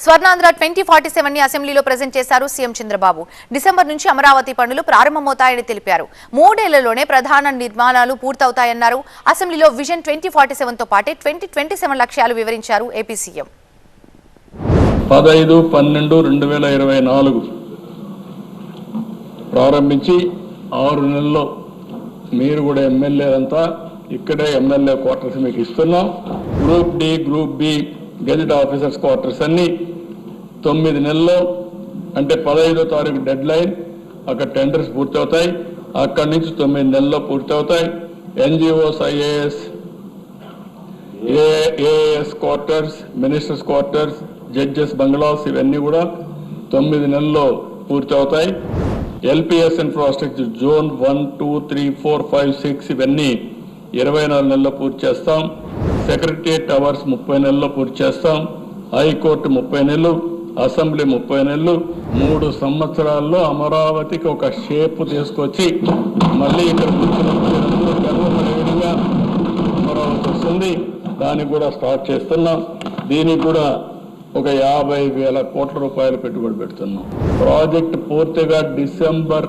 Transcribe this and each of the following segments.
స్వర్ణాంధ్ర 2047 ని అసెంబ్లీలో ప్రెజెంట్ చేశారు సీఎం చంద్రబాబు. డిసెంబర్ నుంచి అమరావతి పనులు ప్రారంభమవుతాయని తెలిపారు. 3 ఏళ్లలోనే ప్రధాన నిర్మాణాలు పూర్తవుతాయన్నారు. అసెంబ్లీలో విజన్ 2047 తో పాటే 2027 లక్ష్యాలు వివరించారు ఏపీ సీఎం. 15/12/2024 ప్రారంభించి 6 నెలల్లో మీరు కూడా ఎమ్మెల్యేలంతా ఇక్కడే ఎమ్మెల్యే క్వార్టర్స్ మీకు ఇస్తున్నాం. Group D, group B gazette officers quarters అన్ని 9 నెలల్లో అంటే 15వ తారీఖు డెడ్ లైన్. అక్కడ టెండర్స్ పూర్తవుతాయి. అక్కడి నుంచి 9 నెలల్లో పూర్తవుతాయి. NGOs, AAS quarters, ministers quarters, judges bungalows ఇవన్నీ కూడా 9 నెలల్లో పూర్తవుతాయి. ఎల్పిఎస్ ఇన్ఫ్రాస్ట్రక్చర్ జోన్ 1, 2, 3, 4, 5, 6 ఇవన్నీ 24 నెలల్లో పూర్తి చేస్తాం. సెక్రటరియట్ టవర్స్ 30 నెలల్లో పూర్తి చేస్తాం. హైకోర్టు 30 నెలలు, అసెంబ్లీ 30 నెలలు. 3 సంవత్సరాల్లో అమరావతికి ఒక షేప్ తీసుకొచ్చి మళ్ళీ ఇక్కడ కూర్చున్నప్పుడు గర్వపడేవిధంగా అమరావతి వస్తుంది. దానికి కూడా స్టార్ట్ చేస్తున్నాం. దీనికి కూడా ఒక 50,000 కోట్ల రూపాయలు పెట్టుబడి పెడుతున్నాం. ప్రాజెక్ట్ పూర్తిగా డిసెంబర్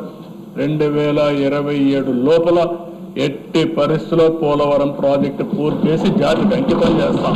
2027 లోపల ఎట్టి పరిస్థితుల్లో పోలవరం ప్రాజెక్టు పూర్తి చేసి జాతికి అంకితం చేస్తాం.